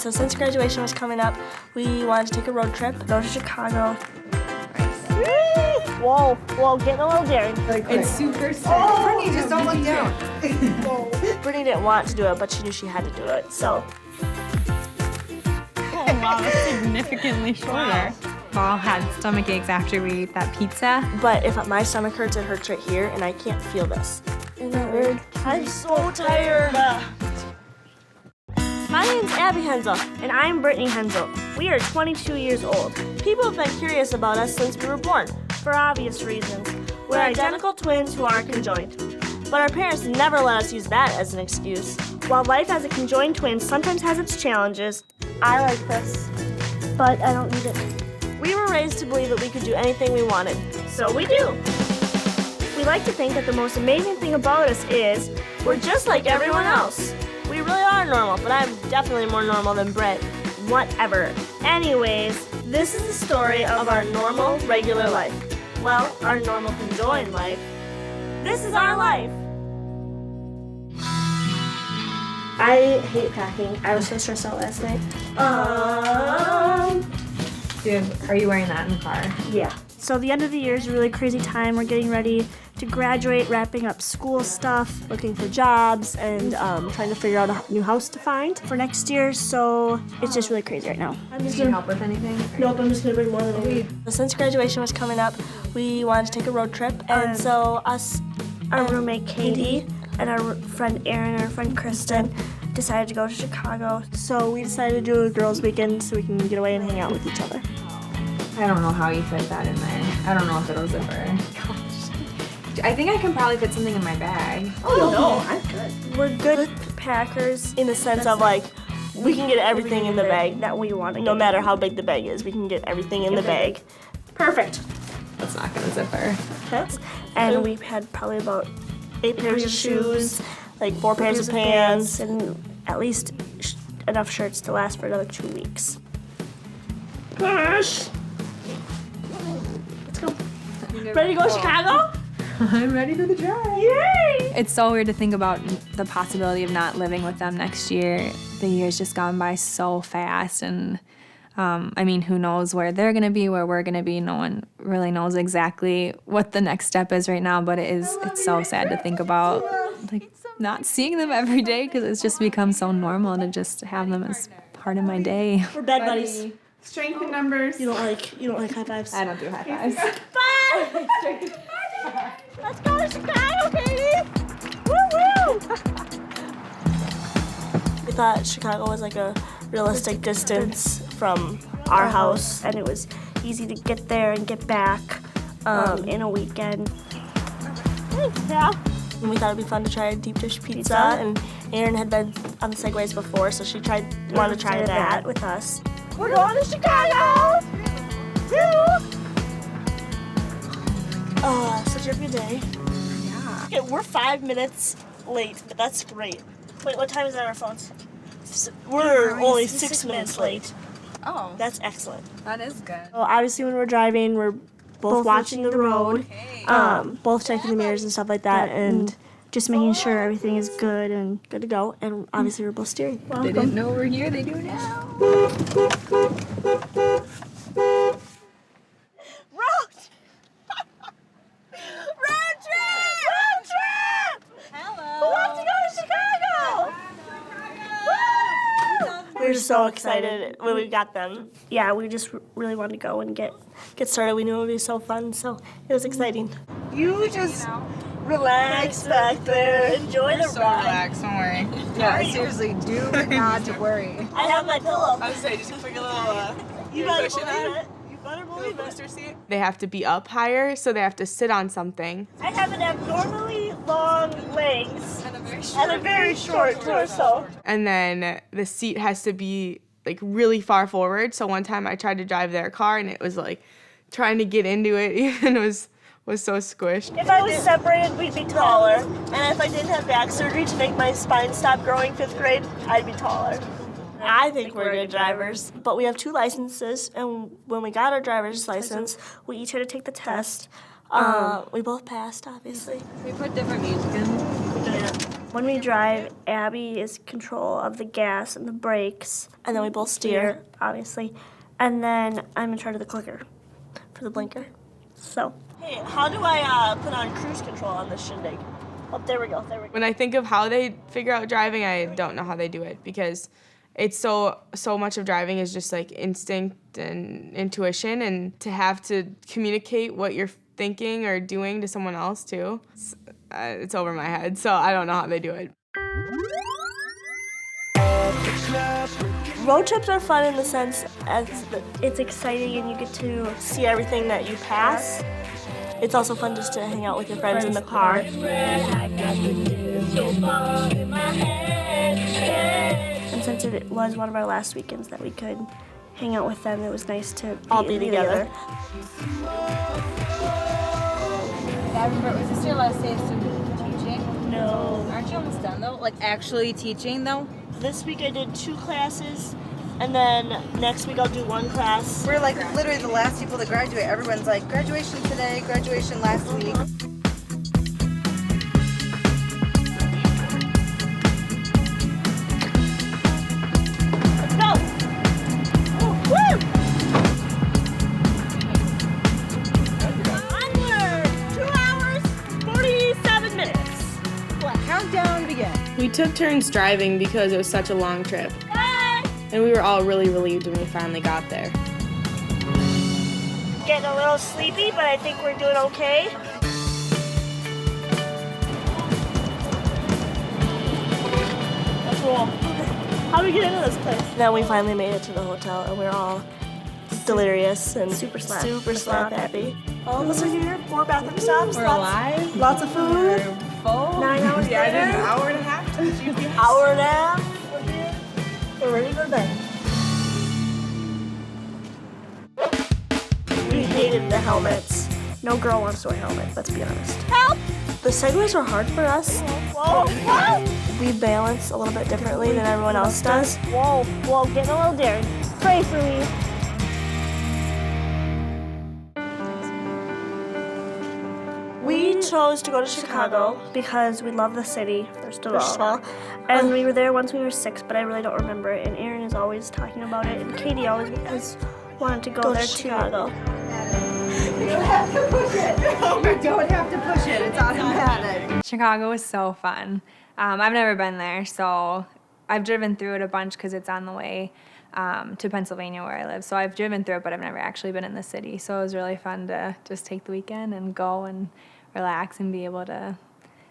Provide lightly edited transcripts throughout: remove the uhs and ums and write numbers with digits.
So since graduation was coming up, we wanted to take a road trip, go to Chicago. Whoa, getting a little daring. It's super sad. Brittany, just don't look down. Brittany didn't want to do it, but she knew she had to do it, so. Oh, wow, that's significantly shorter. We all had stomach aches after we ate that pizza. But if my stomach hurts, it hurts right here, and I can't feel this. Isn't that weird? I'm so tired. My name's Abby Hensel. And I'm Brittany Hensel. We are 22 years old. People have been curious about us since we were born. For obvious reasons. We're identical twins who are conjoined. But our parents never let us use that as an excuse. While life as a conjoined twin sometimes has its challenges, I like this, but I don't need it. We were raised to believe that we could do anything we wanted, so we do. We like to think that the most amazing thing about us is We're just like everyone else. We really are normal, but I'm definitely more normal than Britt. whatever. Anyways, This is the story of our normal, regular life. Well, our normal conjoined life. This is our life. I hate packing. I was so stressed out last night. Are you wearing that in the car? Yeah. So the end of the year is a really crazy time. We're getting ready to graduate, wrapping up school stuff, Looking for jobs and trying to figure out a new house to find. for next year, so it's just really crazy right now. I'm just Need help with anything? Nope, I'm just gonna bring more than I need. Since graduation was coming up, we wanted to take a road trip, and so us, Our roommate Katy and our friend Erin and our friend Kirsten decided to go to Chicago. so we decided to do a girls' weekend so we can get away and hang out with each other. I don't know how you fit that in there. I don't know if it'll zipper. I think I can probably fit something in my bag. Oh no, I'm good. We're good packers in the sense of like, we can get everything in the bag. that we want to No matter how big the bag is, we can get everything in the bag. Perfect. That's not gonna zipper. And we had probably about 8 pairs of shoes, like 4 pairs of pants. and at least enough shirts to last for another 2 weeks. Gosh. Let's go. Ready to go to Chicago? I'm ready for the drive. Yay! It's so weird to think about the possibility of not living with them next year. The year's just gone by so fast, and I mean, who knows where they're gonna be, where we're gonna be. No one really knows exactly what the next step is right now, but it's so sad to think about, like, not seeing them every day, because it's just become so normal to just have them as part of my day. We're bed buddies. Strength in numbers. You don't like high fives? I don't do high fives. Bye! Let's go to Chicago, Katy! Woo-woo! We thought Chicago was like a realistic distance from our house. And it was easy to get there and get back in a weekend. Yeah. And we thought it'd be fun to try a deep dish pizza. And Erin had been on the Segways before, so she wanted to try that with us. We're going to Chicago! Woo! Oh, such a good day. Yeah. Okay, we're 5 minutes late, but that's great. Wait, what time is it on our phones? We're only 6 minutes late. Oh, That's excellent. that is good. Well, obviously, when we're driving, we're both watching the road, both checking the mirrors and stuff like that, and Just making sure everything is good and good to go. And obviously, we're both steering. They didn't know we're here, they do now. Road! Road trip! Road trip! Hello. Who wants to go to Chicago? Woo! We were so excited when we got them. yeah, we just really wanted to go and get Started. We knew it would be so fun, so it was exciting. You just Relax back there. Enjoy the ride. relax, don't worry. Yeah, seriously, do not worry. I have my pillow. I was saying, just put your little You better cushion believe on. it. You better believe it. booster seat. They have to be up higher, so they have to sit on something. I have an abnormally long legs and a very short torso. And then the seat has to be like really far forward. So one time I tried to drive their car, and it was like trying to get into it, even was so squished. If I was separated, we'd be taller. And if I didn't have back surgery to make my spine stop growing 5th grade, I'd be taller. I think we're good drivers. But we have 2 licenses, and when we got our driver's license, we each had to take the test. We both passed, obviously. We put different music in. When we drive, Abby is control of the gas and the brakes. And then we both steer. Obviously. And then I'm in charge of the clicker for the blinker. So. Hey, how do I put on cruise control on this shindig? Oh, there we go. When I think of how they figure out driving, I don't know how they do it because it's so much of driving is just like instinct and intuition, and to have to communicate what you're thinking or doing to someone else too, it's over my head. So I don't know how they do it. Road trips are fun in the sense as it's exciting and you get to see everything that you pass. It's also fun just to hang out with your friends in the car. And since it was one of our last weekends that we could hang out with them, it was nice to All be together. Was this your last day of teaching? No. Aren't you almost done though? Like actually teaching though? This week I did 2 classes, and then next week I'll do 1 class. We're like literally the last people to graduate. Everyone's like, graduation today, graduation last week. Let's go! Woo! Onward! 2 hours, 47 minutes. Countdown begin. We took turns driving because it was such a long trip. Bye! And we were all really relieved when we finally got there. Getting a little sleepy, but I think we're doing okay. That's cool. How do we get into this place? Then we finally made it to the hotel, and we're all delirious and super slap happy. All of us are here. 4 bathroom stops. We're alive. Lots of food. We're full. 9 hours Yeah, later. it is an hour and a half. Hour and a half. We're here. We're ready to go to bed. We hated the helmets. No girl wants to wear a helmet, let's be honest. Help! The Segways are hard for us. Whoa, whoa! We balance a little bit differently than everyone else does. Whoa, getting a little daring. Pray for me. We chose to go to Chicago. Because we love the city, first of First of all. all. And we were there once we were 6, but I really don't remember it. And Erin is always talking about it, and Katy always has wanted to go there Chicago. too. You don't have to push it. You don't have to push it. It's automatic. Chicago was so fun. I've never been there, so I've driven through it a bunch because it's on the way to Pennsylvania where I live. So I've driven through it, but I've never actually been in the city. So it was really fun to just take the weekend and go and relax and be able to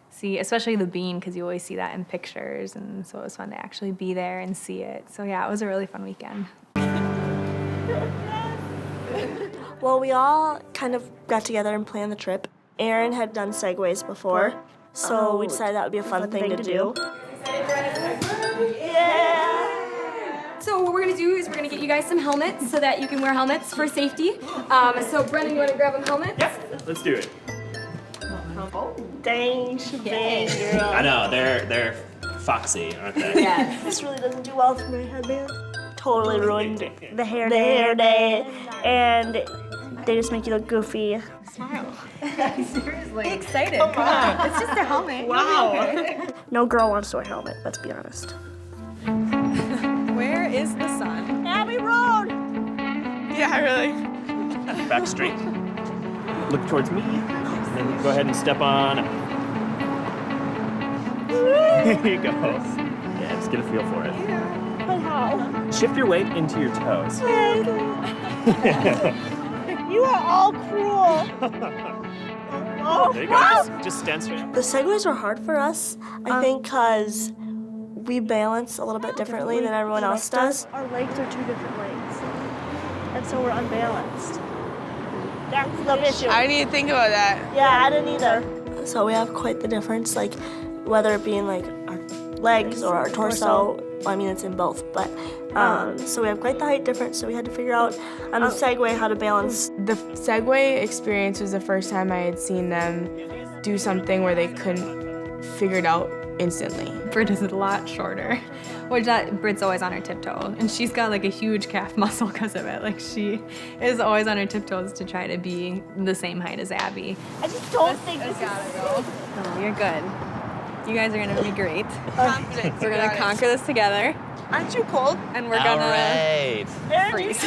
see, especially the bean, because you always see that in pictures. And so it was fun to actually be there and see it. So yeah, it was a really fun weekend. Well, we all kind of got together and planned the trip. Erin had done Segways before, so we decided that would be a fun thing to do. Yeah! So what we're gonna do is we're gonna get you guys some helmets so that you can wear helmets for safety. So Brendan, you wanna grab them helmets? Yep, let's do it. Dang, shebang, girl. I know, they're foxy, aren't they? Yeah. This really doesn't do well for my headband. Totally ruined the hair day, and they just make you look goofy. Seriously. Be excited. Come on. It's just a helmet. Wow. No girl wants to wear a helmet, let's be honest. Where is the sun? Abbey Road! Yeah, really. Back straight. Look towards me, and then go ahead and step on up. There you go. Yeah, just get a feel for it. But how? Shift your weight into your toes. You are all cruel. Oh, There you go. Just stand straight. The Segways are hard for us, I think, because we balance a little bit differently than everyone else does. Our legs are 2 different legs, and so we're unbalanced. That's the issue. I didn't even think about that. Yeah, I didn't either. So we have quite the difference, like whether it be in like our legs or our torso. Well, I mean, it's in both, but so we have quite the height difference. So we had to figure out on the Segway how to balance. The Segway experience was the first time I had seen them do something where they couldn't figure it out instantly. Britt is a lot shorter, which Britt's always on her tiptoe, and she's got like a huge calf muscle because of it. Like she is always on her tiptoes to try to be the same height as Abby. I just don't think this is. No, you're good. You guys are gonna be great. Confidence. We're gonna conquer this together, Aren't you cold? and we're All gonna right. freeze.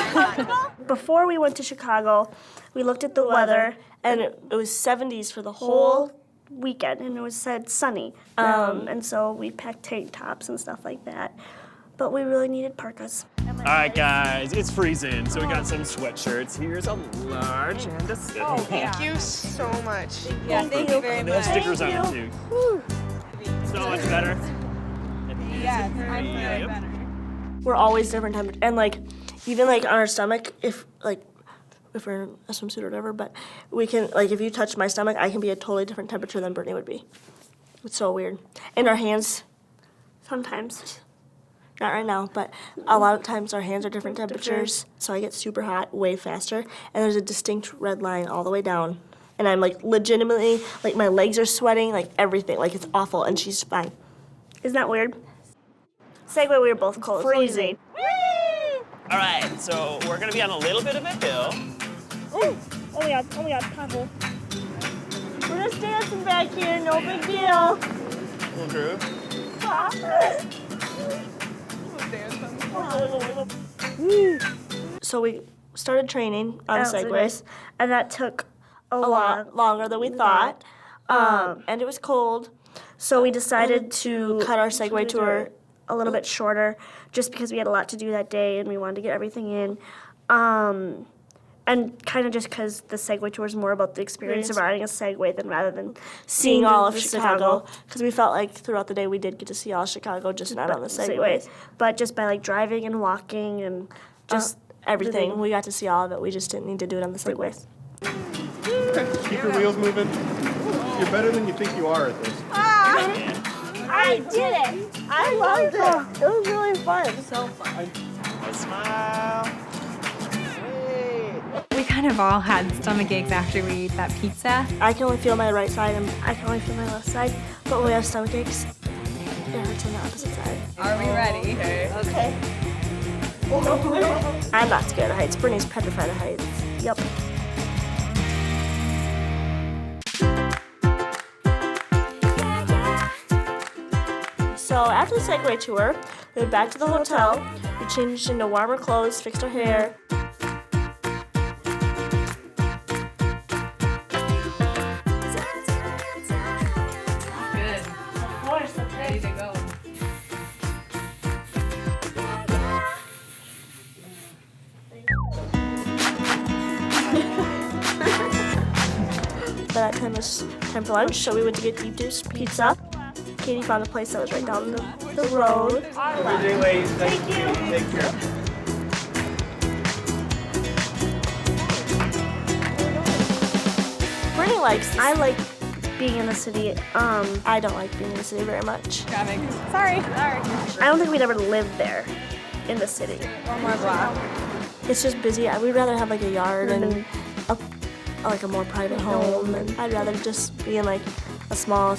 Before we went to Chicago, we looked at the weather, and it was 70s for the whole weekend, and it was said sunny. And so we packed tank tops and stuff like that. But we really needed parkas. All right, guys, it's freezing, so we got some sweatshirts. Here's a large and a small. Thank you so much. Yeah, thank you very They have much. stickers on them too. So much better. Yes, I'm feeling better. We're always different temperatures, and like even like on our stomach, if we're in a swimsuit or whatever, but we can like if you touch my stomach, I can be a totally different temperature than Brittany would be. It's so weird. And our hands, sometimes, not right now, but a lot of times our hands are different temperatures, so I get super hot way faster, and there's a distinct red line all the way down, and I'm like legitimately like my legs are sweating, like everything, like it's awful, and she's fine. Isn't that weird? Segway, we were both cold. Freezing. All right, so we're gonna be on a little bit of a hill. Oh my god, pothole. We're just dancing back here, no big deal. Little groove. So we started training on Segways. And that took a A lot. lot longer than we thought, and it was cold. So we decided to cut our Segway tour a little bit shorter just because we had a lot to do that day and we wanted to get everything in. And kind of just because the Segway tour is more about the experience of riding a Segway rather than seeing all of the Chicago, because we felt like throughout the day we did get to see all of Chicago, just not on the Segways. But just by like driving and walking and just Everything, we got to see all of it. We just didn't need to do it on the Segways. Keep your wheels moving. You're better than you think you are at this. I did it! I loved it! It was really fun. So fun. Smile. We kind of all had stomach aches after we ate that pizza. I can only feel my right side, and I can only feel my left side. But when we have stomach aches, it hurts on the opposite side. Are we ready? Okay. I'm not scared of heights. Brittany's petrified of heights. Yep. So after the Segway tour, we went back to the hotel. We changed into warmer clothes, fixed our hair. Good. Of course, ready to go. But that time was time for lunch, so we went to get deep dish pizza. Katy found a place that was right down the road. Thank you. Take care. Brittany likes this. I like being in the city. I don't like being in the city very much. Traffic. Sorry. I don't think we'd ever live there in the city. One more block. It's just busy. We'd rather have like a yard and like a more private home. And I'd rather just be in like a smaller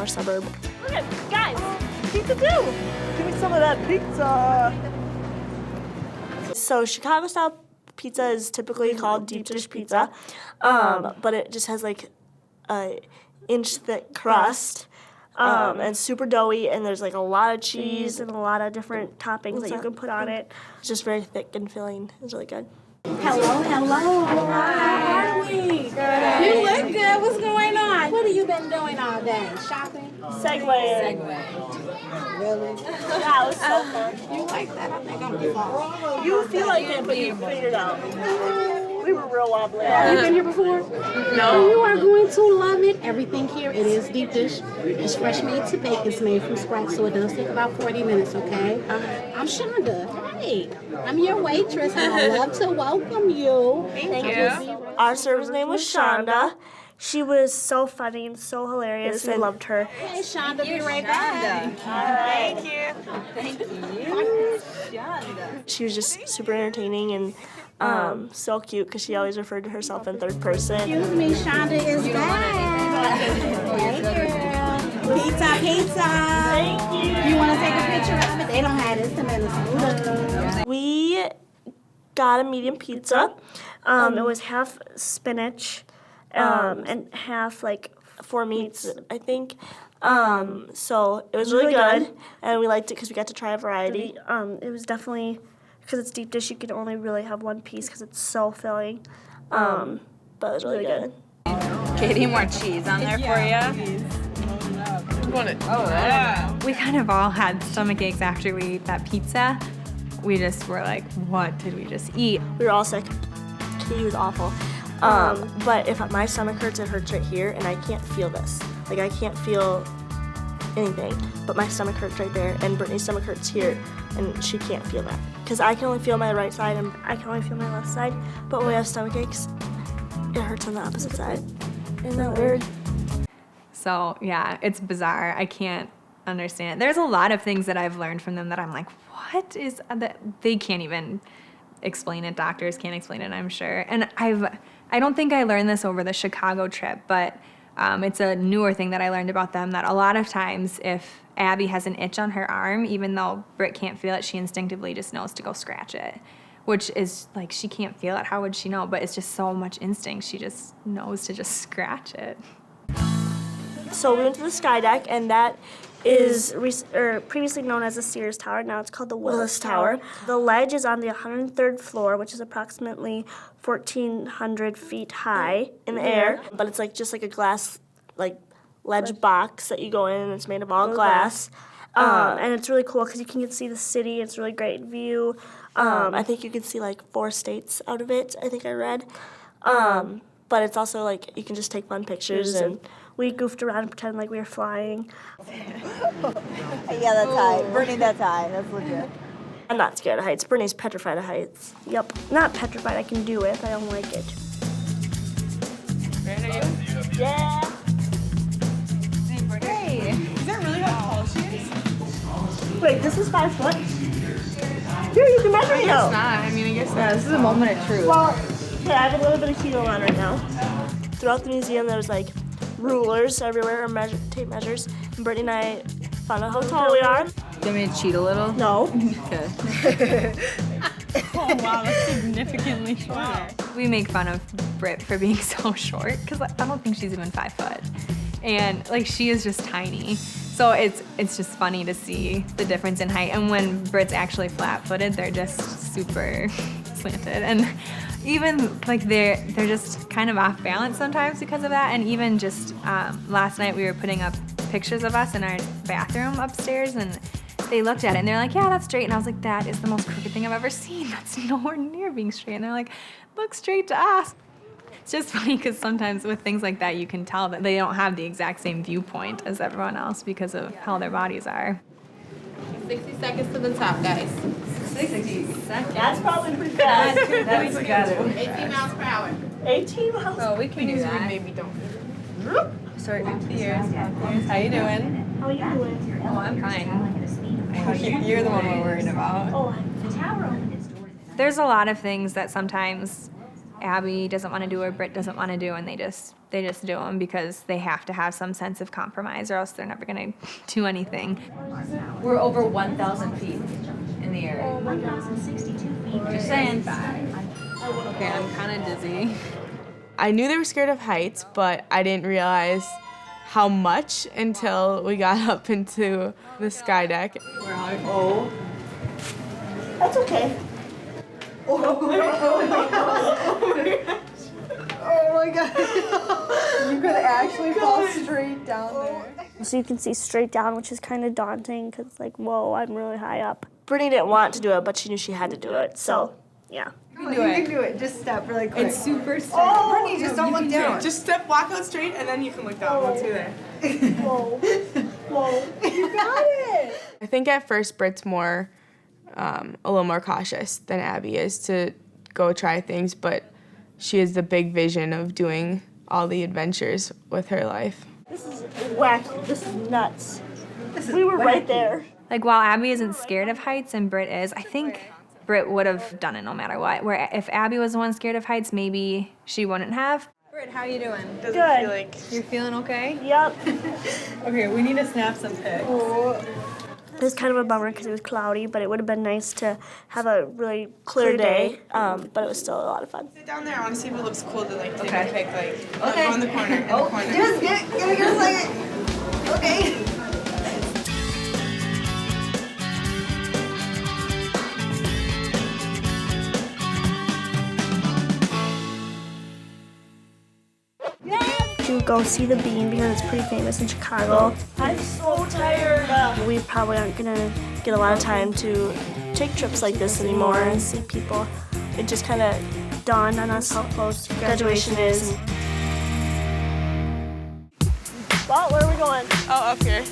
suburb. Look at guys, pizza too. Give me some of that pizza. So Chicago style pizza is typically called deep dish pizza, but it just has like a inch thick crust. And super doughy, and there's like a lot of cheese And a lot of different toppings that you can put on it. It's just very thick and filling. It's really good. Hello. How are we? Good. You look good. What's going on? What have you been doing all day? Shopping? Segway. Really? Yeah, it was so fun. You like that? I think I'm gonna fall. You feel like it, but you figured it out. We were real wobbly. You been here before? No. You are going to love it. Everything here, it is deep dish. It's fresh made to bake. It's made from scratch, so it does take about 40 minutes, okay? I'm Shonda. Hey, I'm your waitress, and I'd love to welcome you. Thank you. Our server's name was Shonda. She was so funny and so hilarious. I loved her. Hey, Shonda, be right back. She was just super entertaining and so cute because she always referred to herself in third person. Excuse me, Shonda is back. Hey, girl. Pizza. Thank you. You want to take a picture of it? They don't have it. It's in Minnesota. We got a medium pizza. It was half spinach and half like 4 meats, I think. So it was really good, and we liked it because we got to try a variety. It was definitely, because it's deep dish, you can only really have one piece because it's so filling. But it was really good. Katy, more cheese on there for you? We kind of all had stomach aches after we ate that pizza. We just were like, what did we just eat? We were all sick. Katy was awful. But if my stomach hurts, it hurts right here, and I can't feel this. Like, I can't feel anything, but my stomach hurts right there, and Brittany's stomach hurts here, and she can't feel that. Because I can only feel my right side, and I can only feel my left side, but when we have stomach aches, it hurts on the opposite side. Isn't that weird? So yeah, it's bizarre. I can't understand. There's a lot of things that I've learned from them that I'm like, what is that? They can't even explain it. Doctors can't explain it, I'm sure. And I don't think I learned this over the Chicago trip, but it's a newer thing that I learned about them, that a lot of times if Abby has an itch on her arm, even though Britt can't feel it, she instinctively just knows to go scratch it, which is like, she can't feel it. How would she know? But it's just so much instinct. She just knows to just scratch it. So we went to the Skydeck, and that is previously known as the Sears Tower. Now it's called the Willis Tower. The ledge is on the 103rd floor, which is approximately 1,400 feet high in the air. But it's like just like a glass, like ledge box that you go in, and it's made of all glass. And it's really cool because you can see the city. It's a really great view. I think you can see like 4 states out of it, I think I read. But it's also like you can just take fun pictures, and we goofed around and pretended like we were flying. Yeah, that's high. Brittany, that's high. That's legit. I'm not scared of heights. Brittany's petrified of heights. Yep. Not petrified. I can do it. I don't like it. Yeah. Hey. Is that really how tall she is? Wait, this is 5 foot? Here, you can measure me It's out. not. I mean, I guess not. This is a moment of truth. Well, yeah, I have a little bit of heel on right now. Throughout the museum, there was like rulers everywhere, or tape measures. And Brittany and I found out how tall we are. Do you want me to cheat a little? No. Okay. Oh, wow, that's significantly shorter. We make fun of Britt for being so short, because I don't think she's even 5 foot. And like, she is just tiny. So it's just funny to see the difference in height. And when Britt's actually flat-footed, they're just super slanted. And even like they're just kind of off balance sometimes because of that. And even just last night we were putting up pictures of us in our bathroom upstairs, and they looked at it and they're like, yeah, that's straight. And I was like, that is the most crooked thing I've ever seen. That's nowhere near being straight. And they're like, look straight to us. It's just funny because sometimes with things like that, you can tell that they don't have the exact same viewpoint as everyone else because of how their bodies are. 60 seconds to the top, guys. 60 seconds. That's probably pretty fast. That's together. 18 miles per hour. 18 miles. Oh, we can do that. Maybe don't. Sorry, back to the ears. How you doing? How are you doing? Oh, I'm fine. You're the one we're worried about. Oh, There's a lot of things that sometimes Abby doesn't want to do or Britt doesn't want to do, and they just do them because they have to have some sense of compromise, or else they're never going to do anything. We're over 1,000 feet in the air. 1,062 feet. Just saying. Okay, I'm kind of dizzy. I knew they were scared of heights, but I didn't realize how much until we got up into the Skydeck. Oh. That's okay. Oh my god. You could actually fall straight down there. So you can see straight down, which is kind of daunting because it's like, whoa, I'm really high up. Brittany didn't want to do it, but she knew she had to do it. So, yeah. You can do it. Just step really quick. It's super straight. Oh, Brittany, just don't look down. Just walk out straight, and then you can look down once you're there. Whoa. Whoa. You got it. I think at first Britt's more, a little more cautious than Abby is to go try things, but she has the big vision of doing all the adventures with her life. This is wacky. This is nuts. We were right there. Like, while Abby isn't scared of heights and Britt is, I think Britt would have done it no matter what. Where if Abby was the one scared of heights, maybe she wouldn't have. Britt, how you doing? Doesn't Good. feel like You're feeling okay? Yep. Okay, we need to snap some pics. It was kind of a bummer because it was cloudy, but it would have been nice to have a really clear day. But it was still a lot of fun. sit down there. I want to see if it looks cool to like take Okay. a pic. Like go in the corner. In the corner. Just give me a second. Okay. To go see the Bean because it's pretty famous in Chicago. I'm so tired. We probably aren't gonna get a lot of time to take trips like this anymore and see people. It just kind of dawned on us how close graduation is. Well, where are we going? Oh, up here.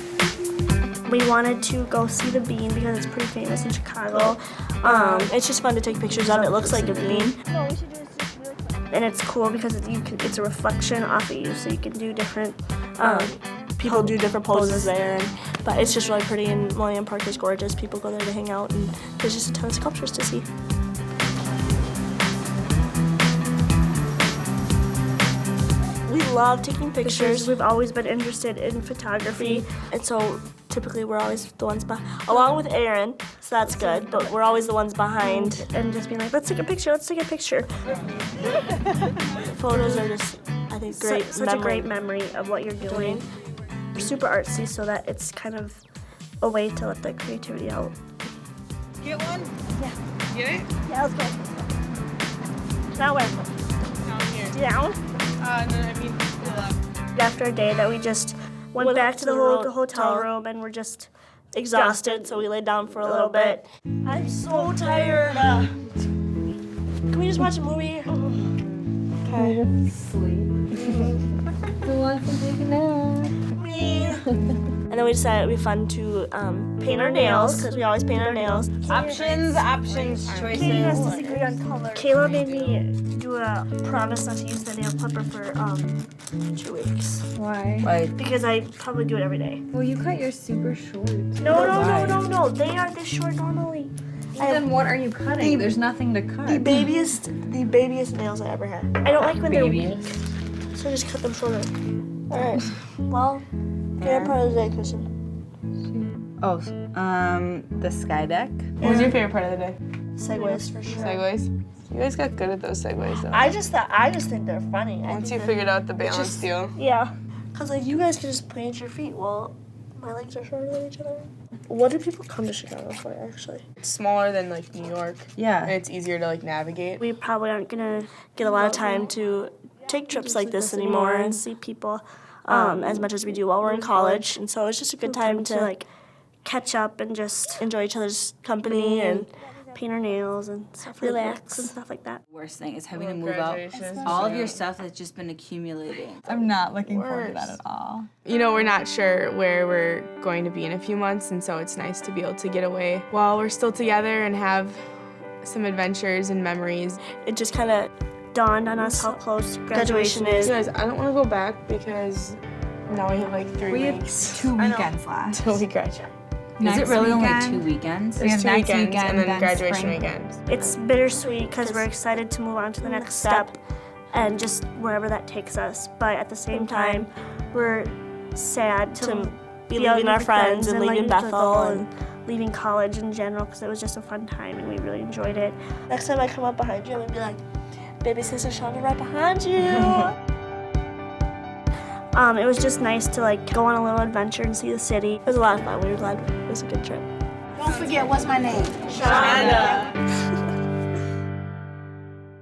We wanted to go see the Bean because it's pretty famous in Chicago. It's just fun to take pictures of. It looks like a bean. No, we should do this just really quick. And it's cool because it's a reflection off of you, so you can do different. People do different poses there, but it's just really pretty. And Millennium Park is gorgeous. People go there to hang out, and there's just a ton of sculptures to see. We love taking pictures. We've always been interested in photography, and so typically we're always the ones along with Erin, so that's good, but we're always the ones behind and just being like, let's take a picture, let's take a picture. Photos are just, I think, great. Such a great memory of what you're doing. We're super artsy, so that it's kind of a way to let the creativity out. Get one? Yeah. Get it? Yeah, let's go. Now where? Down here. Down? No, I mean, After a day that we just went back to the hotel room and we're just exhausted, so we laid down for a little bit. I'm so tired. Can we just watch a movie? Okay. Who wants to take a nap? Me. And then we decided it would be fun to paint our nails, because we always paint our nails. Options, choices. Katy has to agree on color. Kayla made me do a promise not to use the nail clipper for 2 weeks. Why? Because I probably do it every day. Well, you cut yours super short. No. They are this short normally. Then what are you cutting? There's nothing to cut. The babiest nails I ever had. I don't like when they're weak. So I just cut them shorter. Alright. Well, favorite part of the day, Kirsten? Oh, the Skydeck. what was your favorite part of the day? Segways for sure. Segways. You guys got good at those segways, though. I just think they're funny. Once you figured out the balance deal. Yeah. Cause like you guys can just plant your feet. Well, my legs are shorter than each other. What do people come to Chicago for, actually? It's smaller than like New York. Yeah. And it's easier to like navigate. We probably aren't gonna get a lot of time to take trips like this anymore and see people as much as we do while we're in college. And so it's just a good time to like catch up and just enjoy each other's company and paint our nails and stuff, relax and stuff like that. Worst thing is having to move out all of your stuff that's just been accumulating. I'm not looking forward to that at all. You know, we're not sure where we're going to be in a few months, and so it's nice to be able to get away while we're still together and have some adventures and memories. It just kind of dawned on us how close graduation is. Guys, I don't want to go back because now we have like 3 We have weeks 2 weekends left. till we graduate. Is it really weekend, only 2 weekends? We have There's 2 next weekends weekend, and then then graduation spring. weekends. It's bittersweet because we're excited to move on to the next step and just wherever that takes us. But at the same time, we're sad to Be leaving our friends and leaving Bethel and leaving college in general because it was just a fun time and we really enjoyed it. Next time I come up behind you, I'm gonna be like, baby sister Shonda right behind you. It was just nice to like go on a little adventure and see the city. It was a lot of fun. We were glad it was a good trip. Don't forget, what's my name? Shonda.